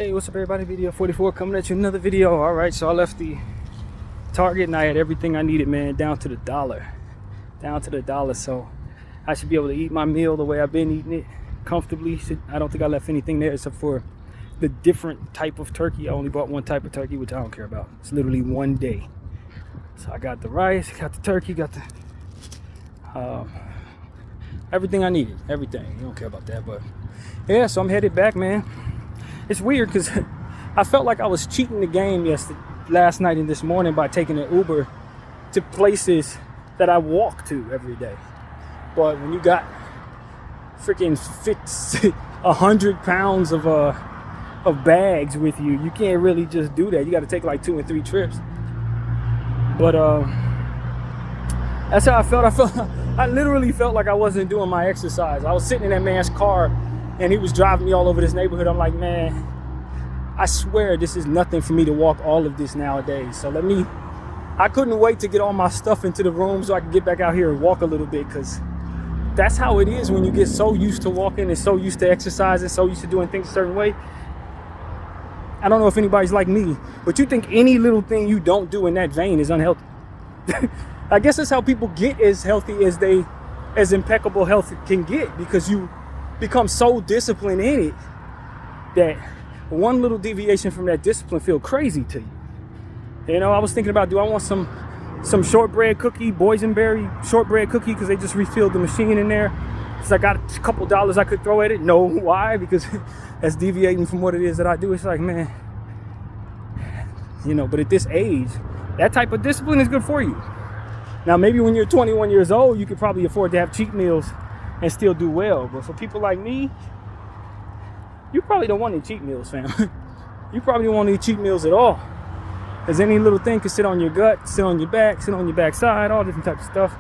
Hey, what's up everybody? BDF 44 coming at you another video. All right, so I left the Target and I had everything I needed, man, down to the dollar. So I should be able to eat my meal the way I've been eating it comfortably. I don't think I left anything there except for the different type of turkey. I only bought one type of turkey, which I don't care about. It's literally one day. So I got the rice, got the turkey, got the everything I needed, everything. You don't care about that, but yeah, so I'm headed back, man. It's weird because I felt like I was cheating the game last night and this morning by taking an Uber to places that I walk to every day. But when you got freaking 100 pounds of bags with you, you can't really just do that. You got to take like 2 and 3 trips. But that's how I felt. I literally felt like I wasn't doing my exercise. I was sitting in that man's car and he was driving me all over this neighborhood. I'm like, man, I swear this is nothing for me to walk all of this nowadays. So I couldn't wait to get all my stuff into the room so I could get back out here and walk a little bit, because that's how it is when you get so used to walking and so used to exercising, so used to doing things a certain way. I don't know if anybody's like me, but you think any little thing you don't do in that vein is unhealthy. I guess that's how people get as healthy as impeccable health can get, because you become so disciplined in it that one little deviation from that discipline feel crazy to you. You know, I was thinking about, do I want some shortbread cookie, boysenberry shortbread cookie, because they just refilled the machine in there. So I got a couple dollars I could throw at it. No, why? Because that's deviating from what it is that I do. It's like, man, you know, but at this age, that type of discipline is good for you. Now, maybe when you're 21 years old, you could probably afford to have cheat meals and still do well. But for people like me, you probably don't want any cheat meals, fam. You probably don't want any cheat meals at all. Because any little thing could sit on your gut, sit on your back, sit on your backside, all different types of stuff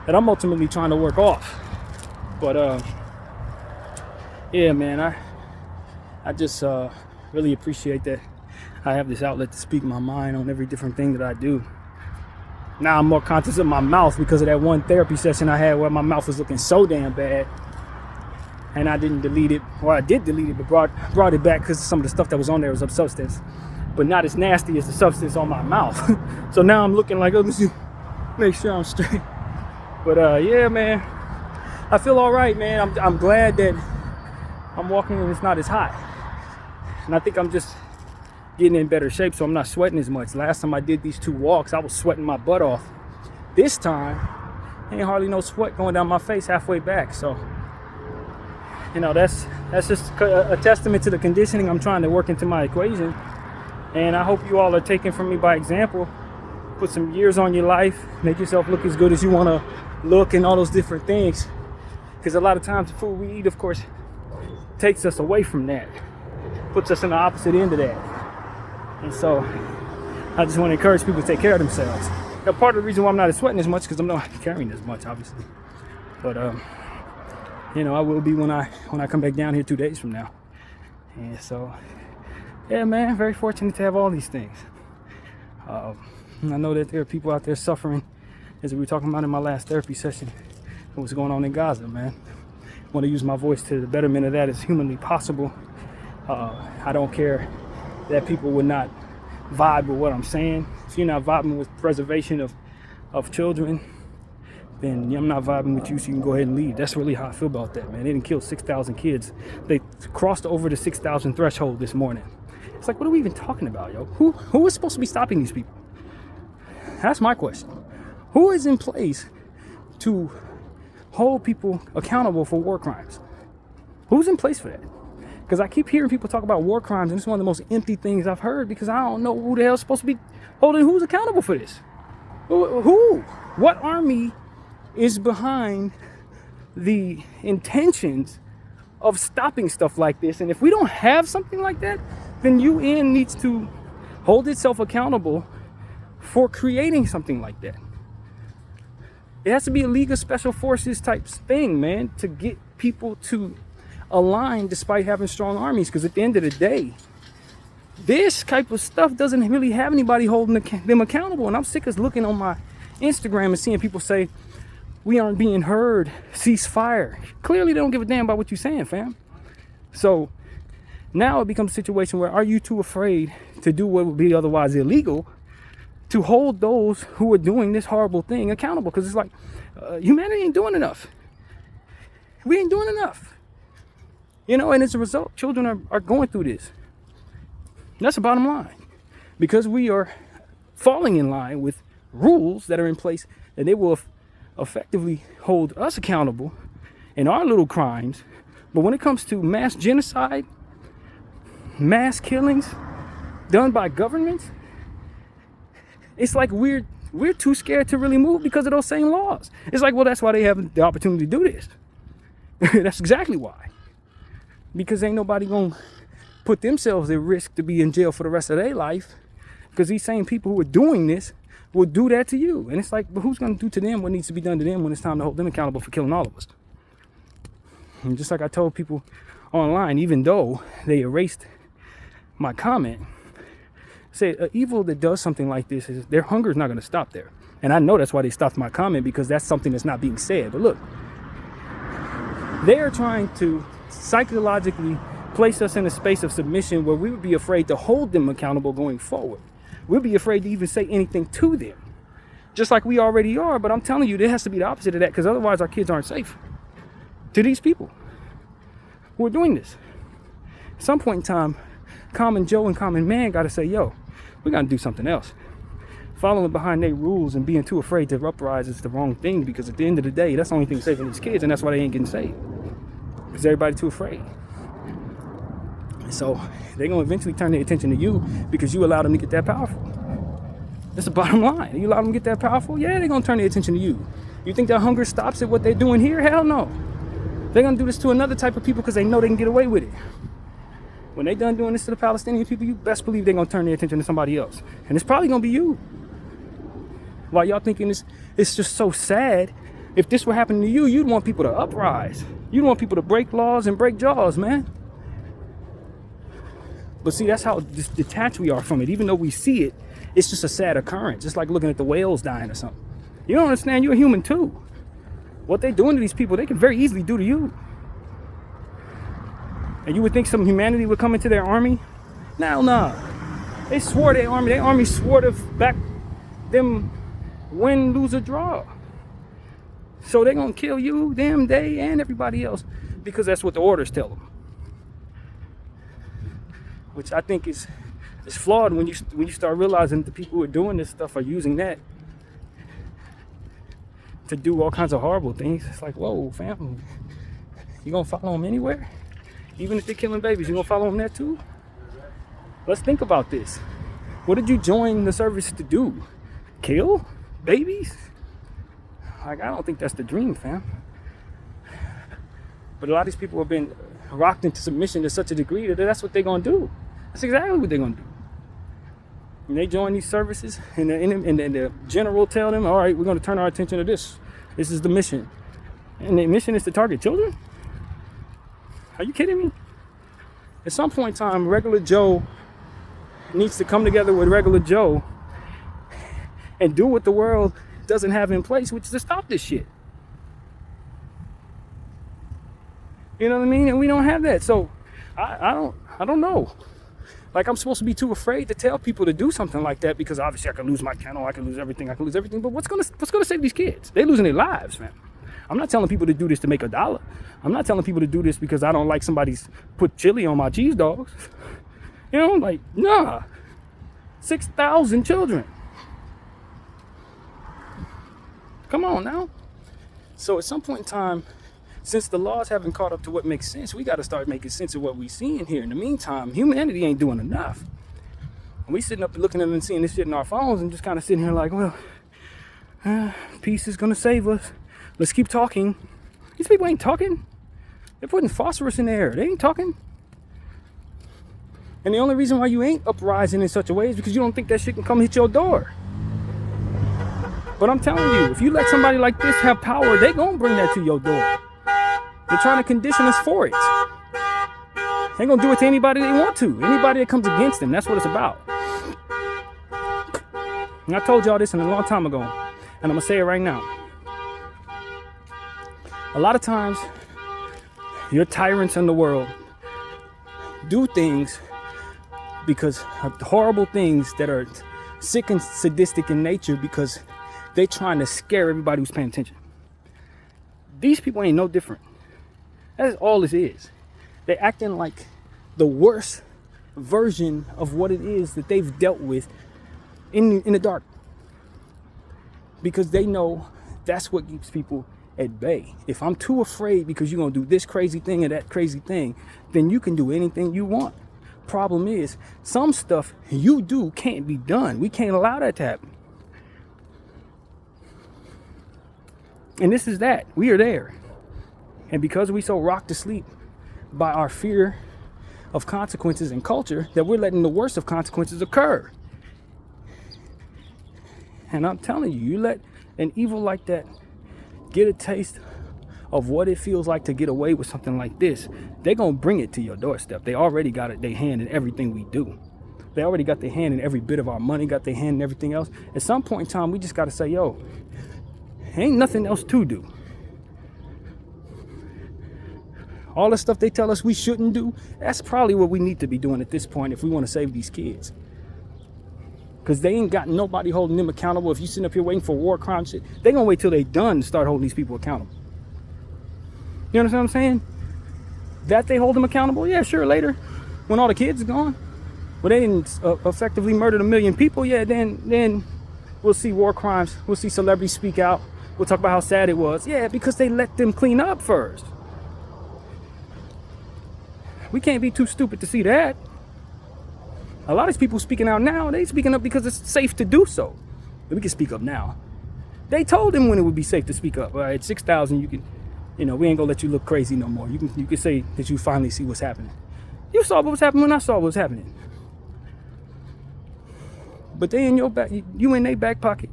that I'm ultimately trying to work off. But yeah, man, I just really appreciate that I have this outlet to speak my mind on every different thing that I do. Now I'm more conscious of my mouth because of that one therapy session I had where my mouth was looking so damn bad. And I didn't delete it. Well, I did delete it, but brought it back because some of the stuff that was on there was of substance. But not as nasty as the substance on my mouth. So now I'm looking like, oh, let me make sure I'm straight. But yeah, man, I feel all right, man. I'm glad that I'm walking and it's not as hot. And I think I'm just getting in better shape, so I'm not sweating as much. Last time I did these 2 walks, I was sweating my butt off. This time, ain't hardly no sweat going down my face halfway back. So, you know, that's just a testament to the conditioning I'm trying to work into my equation. And I hope you all are taking from me by example. Put some years on your life, make yourself look as good as you want to look, and all those different things. Because a lot of times the food we eat, of course, takes us away from that, puts us in the opposite end of that. And so I just want to encourage people to take care of themselves. Now, part of the reason why I'm not sweating as much because I'm not carrying as much, obviously. But you know, I will be when I come back down here 2 days from now. And so, yeah, man, very fortunate to have all these things. I know that there are people out there suffering, as we were talking about in my last therapy session, what's going on in Gaza, man. I want to use my voice to the betterment of that as humanly possible. I don't care that people would not vibe with what I'm saying. If you're not vibing with preservation of children, then I'm not vibing with you, so you can go ahead and leave. That's really how I feel about that, man. They didn't kill 6,000 kids. They crossed over the 6,000 threshold this morning. It's like, what are we even talking about, yo? Who is supposed to be stopping these people? That's my question. Who is in place to hold people accountable for war crimes? Who's in place for that? Because I keep hearing people talk about war crimes, and it's one of the most empty things I've heard, because I don't know who the hell is supposed to be holding, who's accountable for this. Who? What army is behind the intentions of stopping stuff like this? And if we don't have something like that, then UN needs to hold itself accountable for creating something like that. It has to be a League of Special Forces type thing, man, to get people to align despite having strong armies. Because at the end of the day, this type of stuff doesn't really have anybody holding them accountable. And I'm sick of looking on my Instagram and seeing people say, we aren't being heard, cease fire. Clearly they don't give a damn about what you're saying, fam. So Now it becomes a situation where, are you too afraid to do what would be otherwise illegal to hold those who are doing this horrible thing accountable? Because it's like, humanity ain't doing enough. We ain't doing enough. And as a result, children are going through this. That's the bottom line. Because we are falling in line with rules that are in place, and they will effectively hold us accountable in our little crimes. But when it comes to mass genocide, mass killings done by governments, it's like we're too scared to really move because of those same laws. It's like, well, that's why they have the opportunity to do this. That's exactly why. Because ain't nobody gonna put themselves at risk to be in jail for the rest of their life, because these same people who are doing this will do that to you. And it's like, but who's gonna do to them what needs to be done to them when it's time to hold them accountable for killing all of us? And just like I told people online, even though they erased my comment, say an evil that does something like this, is their hunger is not going to stop there. And I know that's why they stopped my comment, because that's something that's not being said. But look, they are trying to psychologically place us in a space of submission where we would be afraid to hold them accountable going forward. We'll be afraid to even say anything to them, just like we already are. But I'm telling you, there has to be the opposite of that, because otherwise our kids aren't safe to these people who are doing this. At some point in time, Common Joe and Common Man got to say, yo, we got to do something else. Following behind their rules and being too afraid to uprise is the wrong thing, because at the end of the day, that's the only thing saving these kids, and that's why they ain't getting saved, because everybody's too afraid. So they're going to eventually turn their attention to you because you allow them to get that powerful. That's the bottom line. You allow them to get that powerful, yeah, they're going to turn their attention to you. You think that hunger stops at what they're doing here? Hell no. They're going to do this to another type of people because they know they can get away with it. When they done doing this to the Palestinian people, you best believe they're going to turn their attention to somebody else. And it's probably going to be you. While y'all thinking it's just so sad. If this were happening to you, you'd want people to uprise. You'd want people to break laws and break jaws, man. But see, that's how detached we are from it. Even though we see it, it's just a sad occurrence. It's like looking at the whales dying or something. You don't understand, you're a human too. What they're doing to these people, they can very easily do to you. And you would think some humanity would come into their army? Nah. They swore their army swore to back them win, lose, or draw. So they're going to kill you, them, they, and everybody else, because that's what the orders tell them. Which I think is flawed when you start realizing the people who are doing this stuff are using that to do all kinds of horrible things. It's like, whoa, fam, you gonna follow them anywhere? Even if they're killing babies, you gonna follow them there too? Let's think about this. What did you join the service to do? Kill babies? Like, I don't think that's the dream, fam. But a lot of these people have been rocked into submission to such a degree that that's what they're gonna do. That's exactly what they're gonna do. And they join these services, and the general tell them, all right, we're gonna turn our attention to this. This is the mission. And the mission is to target children? Are you kidding me? At some point in time, regular Joe needs to come together with regular Joe and do what the world doesn't have in place, which is to stop this shit. You know what I mean? And we don't have that. So I don't know. Like, I'm supposed to be too afraid to tell people to do something like that, because obviously I could lose my channel, I could lose everything. But what's gonna save these kids? They're losing their lives, man. I'm not telling people to do this to make $1. I'm not telling people to do this because I don't like somebody's put chili on my cheese dogs. You know, like, nah. 6,000 children. Come on now. So at some point in time, since the laws haven't caught up to what makes sense, we got to start making sense of what we see in here. In the meantime, humanity ain't doing enough. And we sitting up looking at them and seeing this shit in our phones and just kind of sitting here like, well, peace is going to save us. Let's keep talking. These people ain't talking. They're putting phosphorus in the air. They ain't talking. And the only reason why you ain't uprising in such a way is because you don't think that shit can come hit your door. But I'm telling you, if you let somebody like this have power, they gonna bring that to your door. They're trying to condition us for it. They gonna do it to anybody they want to. Anybody that comes against them. That's what it's about. And I told y'all this a long time ago, and I'm gonna say it right now. A lot of times, your tyrants in the world do things because horrible things that are sick and sadistic in nature because they're trying to scare everybody who's paying attention. These people ain't no different. That's all this is. They're acting like the worst version of what it is that they've dealt with in the dark, because they know that's what keeps people at bay. If I'm too afraid because you're gonna do this crazy thing or that crazy thing, then you can do anything you want. Problem is, some stuff you do can't be done. We can't allow that to happen. And this is that. We are there. And because we so rocked to sleep by our fear of consequences and culture, that we're letting the worst of consequences occur. And I'm telling you, you let an evil like that get a taste of what it feels like to get away with something like this, they're going to bring it to your doorstep. They already got it, their hand in everything we do. They already got their hand in every bit of our money, got their hand in everything else. At some point in time, we just got to say, yo, ain't nothing else to do. All the stuff they tell us we shouldn't do, that's probably what we need to be doing at this point if we want to save these kids. Because they ain't got nobody holding them accountable. If you sitting up here waiting for war crime shit, they going to wait till they done to start holding these people accountable. You understand what I'm saying? That they hold them accountable? Yeah, sure, later. When all the kids are gone. When they didn't effectively murder 1 million people, yeah, then we'll see war crimes. We'll see celebrities speak out. We'll talk about how sad it was. Yeah, because they let them clean up first. We can't be too stupid to see that. A lot of these people speaking out now, they speaking up because it's safe to do so. But we can speak up now. They told them when it would be safe to speak up. All right, 6,000, you can, we ain't gonna let you look crazy no more. You can say that you finally see what's happening. You saw what was happening when I saw what was happening. But they in your back, you in their back pocket.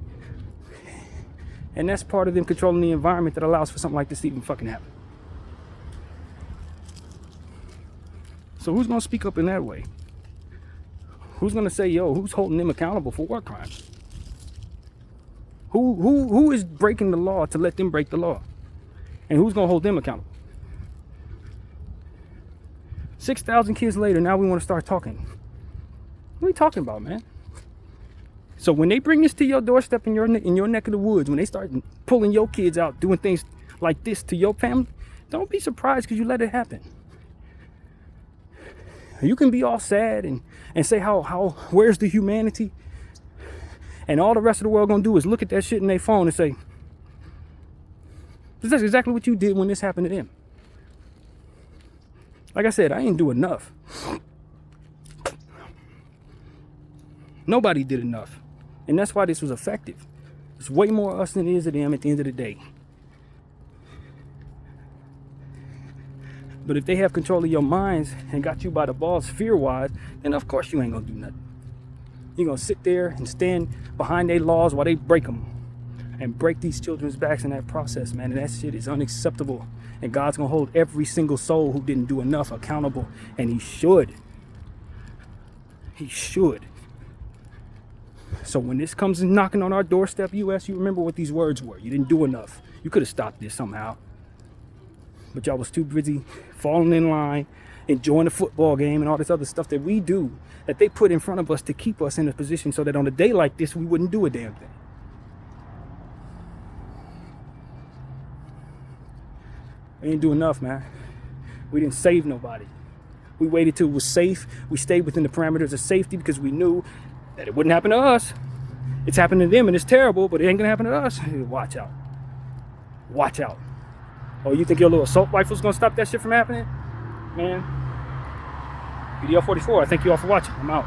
And that's part of them controlling the environment that allows for something like this to even fucking happen. So who's gonna speak up in that way? Who's gonna say, yo, who's holding them accountable for war crimes? Who is breaking the law to let them break the law? And who's gonna hold them accountable? 6,000 kids later, now we want to start talking. What are we talking about, man? So when they bring this to your doorstep in your neck of the woods, when they start pulling your kids out, doing things like this to your family, don't be surprised because you let it happen. You can be all sad and say how where's the humanity? And all the rest of the world gonna do is look at that shit in their phone and say, that's exactly what you did when this happened to them. Like I said, I ain't do enough. Nobody did enough. And that's why this was effective. It's way more us than it is of them at the end of the day. But if they have control of your minds and got you by the balls fear-wise, then of course you ain't gonna do nothing. You're gonna sit there and stand behind their laws while they break them. And break these children's backs in that process, man. And that shit is unacceptable. And God's gonna hold every single soul who didn't do enough accountable. And he should. He should. So when this comes knocking on our doorstep, US, you remember what these words were. You didn't do enough. You could have stopped this somehow. But y'all was too busy falling in line, enjoying the football game and all this other stuff that we do, that they put in front of us to keep us in a position so that on a day like this, we wouldn't do a damn thing. We didn't do enough, man. We didn't save nobody. We waited till it was safe. We stayed within the parameters of safety because we knew that it wouldn't happen to us. It's happened to them and it's terrible, but it ain't gonna happen to us. Watch out. Watch out. Oh, you think your little assault rifle's gonna stop that shit from happening? Man. BDF 44, I thank you all for watching. I'm out.